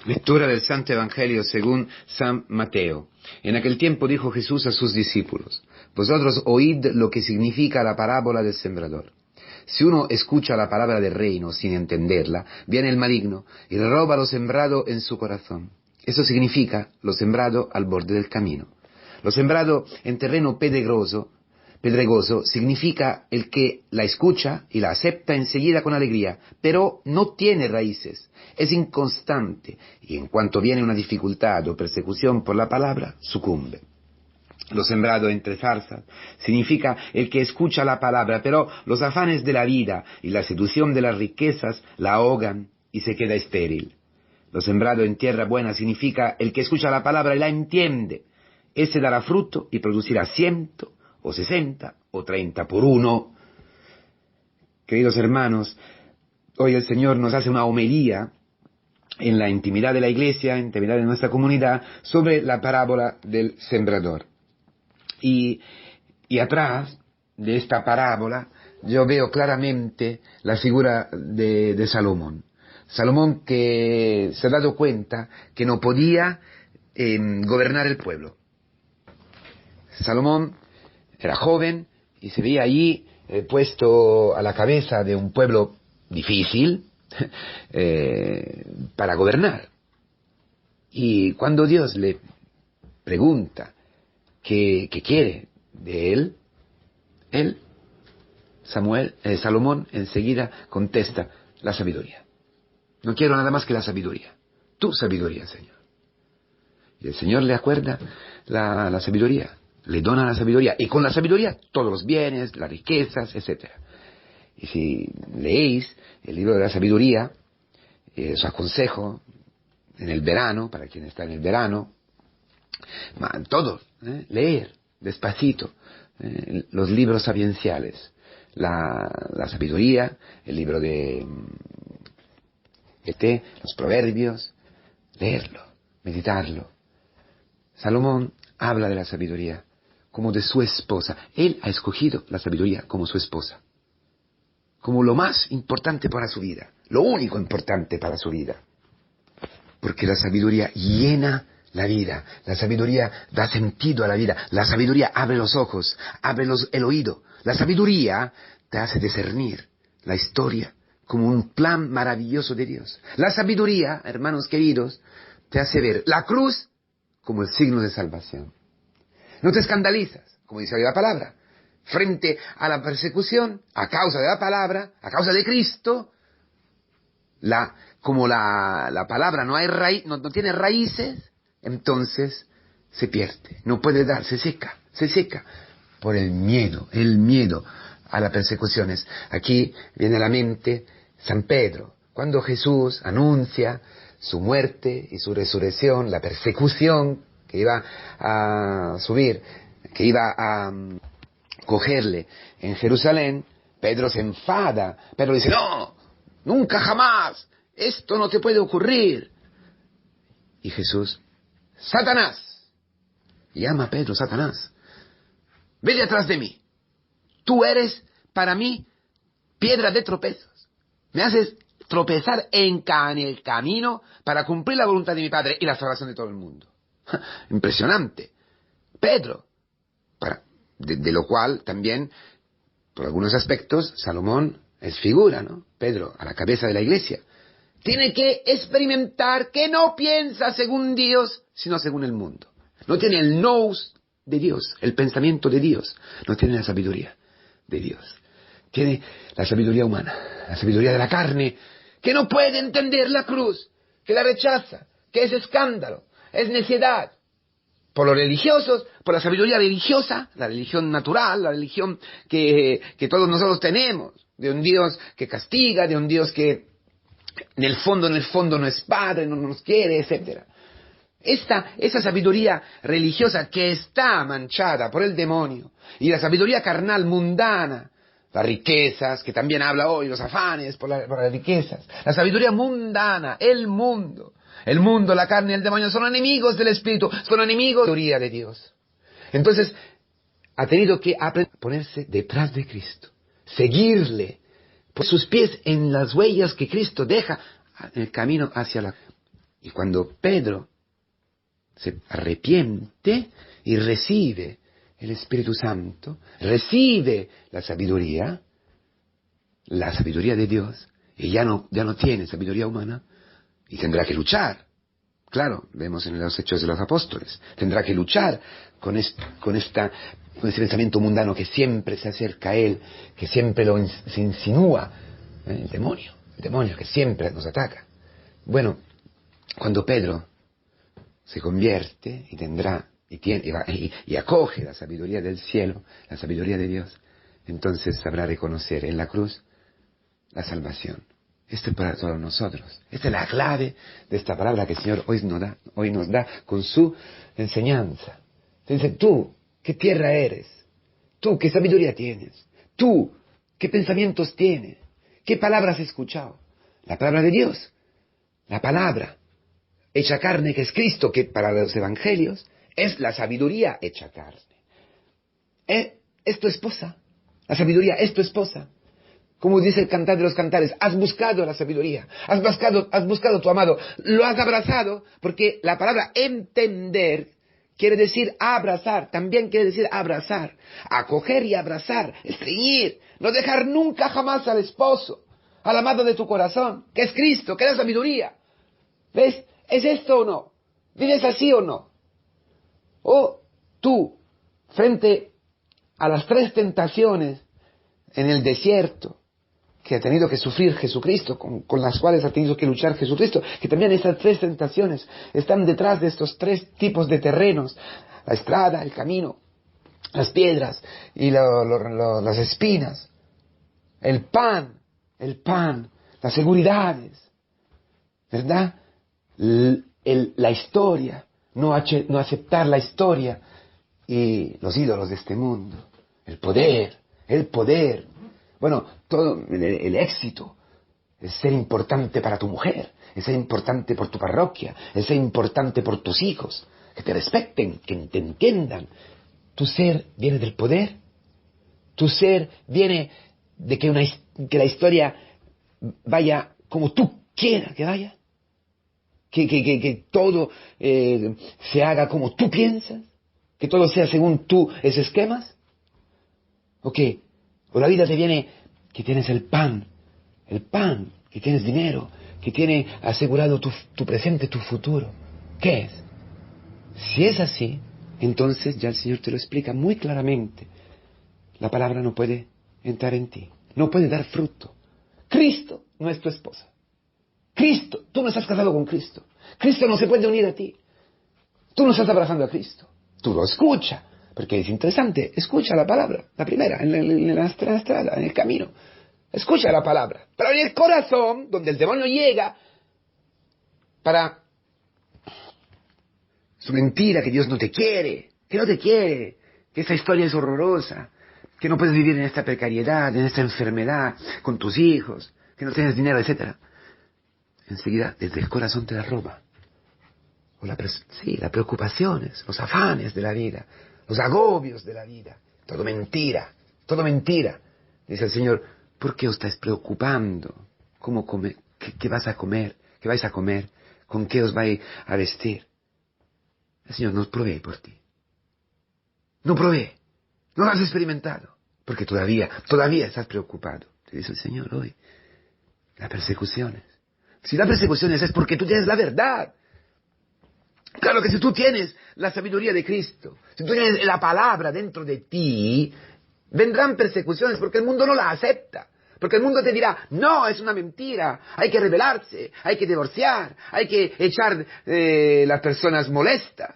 Lectura del Santo Evangelio según San Mateo. En aquel tiempo dijo Jesús a sus discípulos: Vosotros oíd lo que significa la parábola del sembrador. Si uno escucha la palabra del reino sin entenderla, viene el maligno y roba lo sembrado en su corazón. Eso significa lo sembrado al borde del camino. Lo sembrado en terreno pedregoso significa el que la escucha y la acepta enseguida con alegría, pero no tiene raíces, es inconstante y en cuanto viene una dificultad o persecución por la palabra, sucumbe. Lo sembrado entre zarzas significa el que escucha la palabra, pero los afanes de la vida y la seducción de las riquezas la ahogan y se queda estéril. Lo sembrado en tierra buena significa el que escucha la palabra y la entiende. Ese dará fruto y producirá 100 o 60 o 30 por uno. Queridos hermanos, hoy el Señor nos hace una homilía en la intimidad de la iglesia, en la intimidad de nuestra comunidad, sobre la parábola del sembrador. Y atrás de esta parábola yo veo claramente la figura de Salomón. Salomón que se ha dado cuenta que no podía gobernar el pueblo. Salomón era joven y se veía allí puesto a la cabeza de un pueblo difícil para gobernar. Y cuando Dios le pregunta qué quiere de él, Salomón enseguida contesta: la sabiduría. No quiero nada más que la sabiduría. Tu sabiduría, Señor. Y el Señor le acuerda la sabiduría. Le dona la sabiduría, y con la sabiduría todos los bienes, las riquezas, etc. Y si leéis el libro de la sabiduría, os aconsejo en el verano, para quien está en el verano, todos, leer despacito los libros sapienciales, la sabiduría, el libro de los proverbios, leerlo, meditarlo. Salomón habla de la sabiduría como de su esposa. Él ha escogido la sabiduría como su esposa, como lo más importante para su vida, lo único importante para su vida. Porque la sabiduría llena la vida, la sabiduría da sentido a la vida, la sabiduría abre los ojos, abre el oído. La sabiduría te hace discernir la historia como un plan maravilloso de Dios. La sabiduría, hermanos queridos, te hace ver la cruz como el signo de salvación. No te escandalizas, como dice hoy la palabra, frente a la persecución, a causa de la palabra, a causa de Cristo. Como la palabra no tiene raíces, entonces se pierde, no puede dar, se seca por el miedo a las persecuciones. Aquí viene a la mente San Pedro, cuando Jesús anuncia su muerte y su resurrección, la persecución que iba a subir, que iba a cogerle en Jerusalén. Pedro se enfada, Pedro dice: no, nunca jamás, esto no te puede ocurrir. Y Jesús: Satanás, llama a Pedro: Satanás, ve atrás de mí, tú eres para mí piedra de tropezos, me haces tropezar en el camino para cumplir la voluntad de mi Padre y la salvación de todo el mundo. Impresionante. Pedro, de lo cual también, por algunos aspectos, Salomón es figura, ¿no? Pedro, a la cabeza de la iglesia, tiene que experimentar que no piensa según Dios, sino según el mundo. No tiene el nous de Dios, el pensamiento de Dios. No tiene la sabiduría de Dios. Tiene la sabiduría humana, la sabiduría de la carne, que no puede entender la cruz, que la rechaza, que es escándalo, es necedad. Por los religiosos, por la sabiduría religiosa, la religión natural, la religión que todos nosotros tenemos, de un Dios que castiga, de un Dios que en el fondo no es padre, no nos quiere, etc. Esa sabiduría religiosa que está manchada por el demonio, y la sabiduría carnal mundana, las riquezas, que también habla hoy, los afanes por las riquezas, la sabiduría mundana, el mundo, la carne y el demonio son enemigos del Espíritu, son enemigos de la sabiduría de Dios. Entonces, ha tenido que aprender a ponerse detrás de Cristo, seguirle, por sus pies en las huellas que Cristo deja en el camino hacia la... Y cuando Pedro se arrepiente y recibe el Espíritu Santo, recibe la sabiduría de Dios, y ya no tiene sabiduría humana, y tendrá que luchar. Claro, vemos en los Hechos de los Apóstoles, tendrá que luchar con este pensamiento mundano que siempre se acerca a él, que siempre se insinúa, el demonio que siempre nos ataca. Bueno, cuando Pedro se convierte y acoge la sabiduría del cielo, la sabiduría de Dios, entonces sabrá reconocer en la cruz la salvación. Esto es para todos nosotros. Esta es la clave de esta palabra que el Señor hoy nos da con su enseñanza. Entonces, tú, ¿qué tierra eres? Tú, ¿qué sabiduría tienes? Tú, ¿qué pensamientos tienes? ¿Qué palabras has escuchado? La palabra de Dios. La palabra hecha carne, que es Cristo, que para los evangelios es la sabiduría hecha carne. Es tu esposa. La sabiduría es tu esposa. Como dice el Cantar de los Cantares, has buscado la sabiduría, has buscado tu amado, lo has abrazado, porque la palabra entender quiere decir abrazar, también quiere decir abrazar, acoger y abrazar, estreñir, no dejar nunca jamás al esposo, al amado de tu corazón, que es Cristo, que es la sabiduría. ¿Ves? ¿Es esto o no? ¿Vives así o no? O tú, frente a las 3 tentaciones en el desierto, que ha tenido que sufrir Jesucristo, con las cuales ha tenido que luchar Jesucristo, que también esas 3 tentaciones están detrás de estos 3 tipos de terrenos, la estrada, el camino, las piedras y las espinas, el pan, las seguridades, ¿verdad? La historia, no aceptar la historia y los ídolos de este mundo, el poder, bueno, todo el éxito, el ser importante para tu mujer, el ser importante por tu parroquia, el ser importante por tus hijos, que te respeten, que te entiendan. Tu ser viene del poder, tu ser viene de que la historia vaya como tú quieras que vaya, que todo se haga como tú piensas, que todo sea según tus esquemas, ¿o qué? O la vida te viene que tienes el pan, que tienes dinero, que tiene asegurado tu presente, tu futuro. ¿Qué es? Si es así, entonces ya el Señor te lo explica muy claramente. La palabra no puede entrar en ti, no puede dar fruto. Cristo no es tu esposa. Cristo, tú no estás casado con Cristo. Cristo no se puede unir a ti. Tú no estás abrazando a Cristo. Tú lo escuchas. Porque es interesante, escucha la palabra, la primera, en la estrada, en el camino. Escucha la palabra. Pero en el corazón, donde el demonio llega para su mentira, que Dios no te quiere, que esta historia es horrorosa, que no puedes vivir en esta precariedad, en esta enfermedad, con tus hijos, que no tienes dinero, etc. Enseguida, desde el corazón te la roba. O las preocupaciones, los afanes de la vida, los agobios de la vida. Todo mentira. Dice el Señor, ¿por qué os estáis preocupando? ¿Cómo comer? ¿Qué vas a comer? ¿Qué vais a comer? ¿Con qué os vais a vestir? El Señor no provee por ti. No provee. No lo has experimentado. Porque todavía estás preocupado. Te dice el Señor hoy. Las persecuciones. Si las persecuciones es porque tú tienes la verdad. Claro que si tú tienes la sabiduría de Cristo, si tú tienes la palabra dentro de ti, vendrán persecuciones porque el mundo no la acepta. Porque el mundo te dirá, no, es una mentira, hay que rebelarse, hay que divorciar, hay que echar las personas molestas,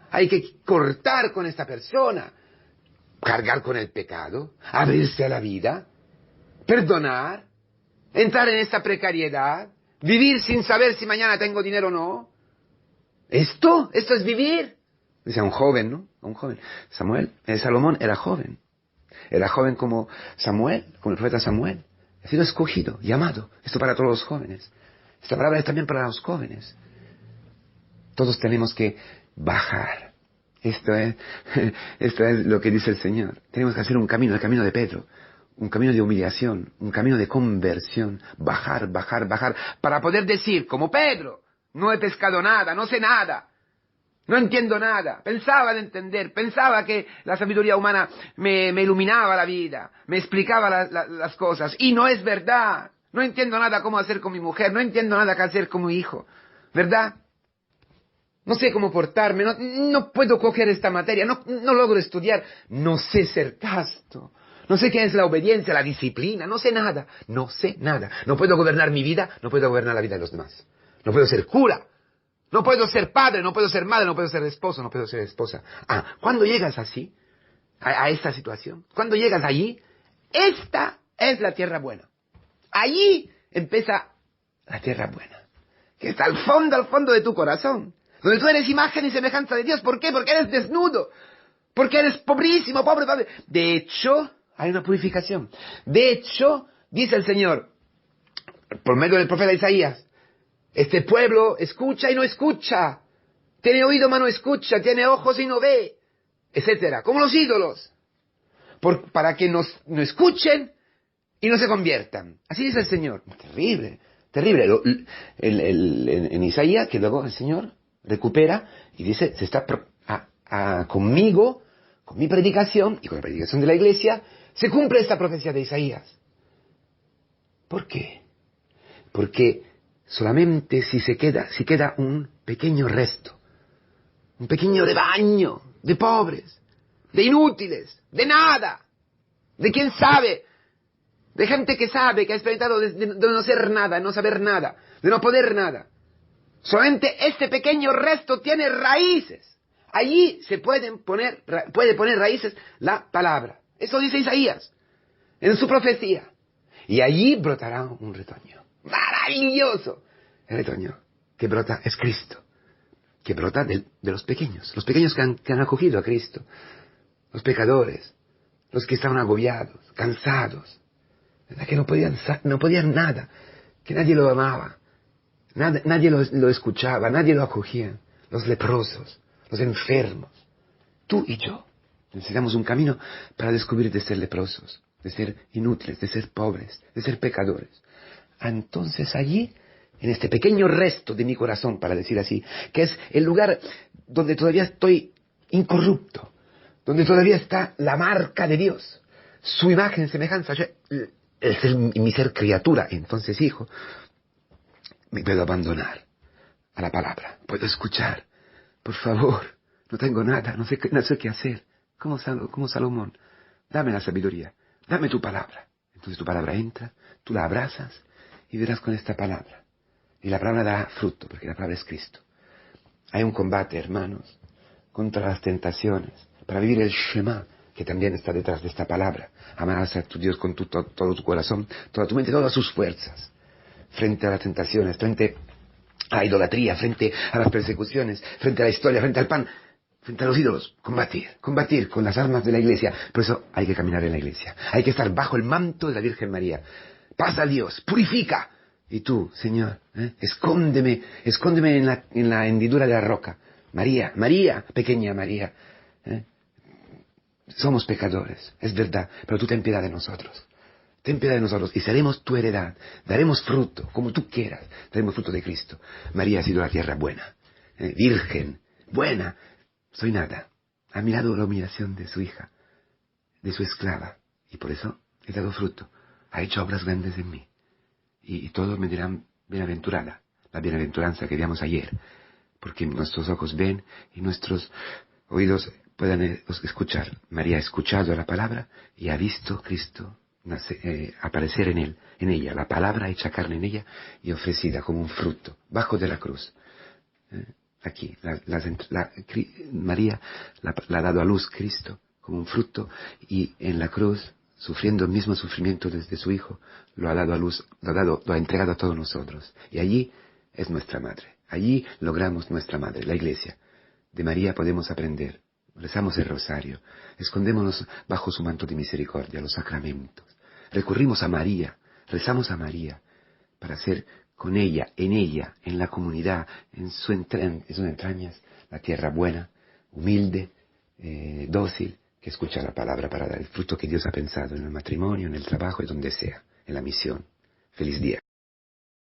hay que cortar con esta persona, cargar con el pecado, abrirse a la vida, perdonar, entrar en esta precariedad, vivir sin saber si mañana tengo dinero o no. ¿Esto es vivir? Dice a un joven, ¿no? A un joven. Salomón era joven. Era joven como Samuel, como el profeta Samuel. Ha sido escogido, llamado. Esto para todos los jóvenes. Esta palabra es también para los jóvenes. Todos tenemos que bajar. Esto es lo que dice el Señor. Tenemos que hacer un camino, el camino de Pedro. Un camino de humillación, un camino de conversión. Bajar, para poder decir, como Pedro, no he pescado nada, no sé nada, no entiendo nada. Pensaba de entender, pensaba que la sabiduría humana me iluminaba la vida, me explicaba las cosas, y no es verdad. No entiendo nada cómo hacer con mi mujer, no entiendo nada qué hacer con mi hijo, ¿verdad? No sé cómo portarme, no puedo coger esta materia, no logro estudiar, no sé ser casto, no sé qué es la obediencia, la disciplina, no sé nada, no sé nada. No puedo gobernar mi vida, no puedo gobernar la vida de los demás. No puedo ser cura, no puedo ser padre, no puedo ser madre, no puedo ser esposo, no puedo ser esposa. Cuando llegas así, a esta situación, cuando llegas allí, esta es la tierra buena. Allí empieza la tierra buena, que está al fondo de tu corazón, donde tú eres imagen y semejanza de Dios. ¿Por qué? Porque eres desnudo, porque eres pobrísimo, pobre. De hecho, hay una purificación. De hecho, dice el Señor, por medio del profeta Isaías, este pueblo escucha y no escucha, tiene oído mas no escucha, tiene ojos y no ve, etcétera, como los ídolos, para que no escuchen y no se conviertan. Así dice el Señor. Terrible, terrible. En Isaías, que luego el Señor recupera y dice, se está conmigo, con mi predicación y con la predicación de la iglesia, se cumple esta profecía de Isaías. ¿Por qué? Porque solamente si queda un pequeño resto, un pequeño rebaño de pobres, de inútiles, de nada, de quién sabe, de gente que sabe, que ha experimentado de no ser nada, de no saber nada, de no poder nada. Solamente este pequeño resto tiene raíces. Allí puede poner raíces la palabra. Eso dice Isaías en su profecía. Y allí brotará un retoño maravilloso. El retoño que brota es Cristo, que brota de los pequeños que han acogido a Cristo, los pecadores, los que estaban agobiados, cansados, que no podían nada, que nadie lo amaba, nadie lo escuchaba, nadie lo acogía, los leprosos, los enfermos. Tú y yo necesitamos un camino para descubrir de ser leprosos, de ser inútiles, de ser pobres, de ser pecadores. Entonces allí, en este pequeño resto de mi corazón, para decir así, que es el lugar donde todavía estoy incorrupto, donde todavía está la marca de Dios, su imagen, semejanza, mi ser criatura, entonces hijo, me puedo abandonar a la palabra, puedo escuchar. Por favor, no tengo nada, no sé qué hacer. Como Salomón, dame la sabiduría, dame tu palabra. Entonces tu palabra entra, tú la abrazas y verás con esta palabra. Y la palabra dará fruto, porque la palabra es Cristo. Hay un combate, hermanos, contra las tentaciones, para vivir el Shema, que también está detrás de esta palabra. Amarás a tu Dios con todo tu corazón, toda tu mente, todas sus fuerzas. Frente a las tentaciones, frente a la idolatría, frente a las persecuciones, frente a la historia, frente al pan, frente a los ídolos. Combatir con las armas de la iglesia. Por eso hay que caminar en la iglesia. Hay que estar bajo el manto de la Virgen María. Pasa a Dios, purifica. Y tú, Señor, escóndeme en la hendidura de la roca. María, pequeña María. Somos pecadores, es verdad, pero tú ten piedad de nosotros. Ten piedad de nosotros y seremos tu heredad. Daremos fruto, como tú quieras. Daremos fruto de Cristo. María ha sido la tierra buena, virgen, buena. Soy nada. Ha mirado la humillación de su hija, de su esclava. Y por eso he dado fruto. Ha hecho obras grandes en mí. Y todos me dirán bienaventurada. La bienaventuranza que veíamos ayer. Porque nuestros ojos ven y nuestros oídos puedan escuchar. María ha escuchado la palabra y ha visto Cristo aparecer en ella, la palabra hecha carne en ella y ofrecida como un fruto, bajo de la cruz. Aquí, María la ha dado a luz Cristo como un fruto y en la cruz, sufriendo el mismo sufrimiento desde su Hijo, lo ha dado a luz, lo ha entregado a todos nosotros. Y allí es nuestra madre, allí logramos nuestra madre, la iglesia. De María podemos aprender, rezamos el rosario, escondémonos bajo su manto de misericordia, los sacramentos. Recurrimos a María, rezamos a María, para ser con ella, en la comunidad, en sus entrañas, la tierra buena, humilde, dócil, que escucha la palabra para dar el fruto que Dios ha pensado en el matrimonio, en el trabajo y donde sea, en la misión. Feliz día.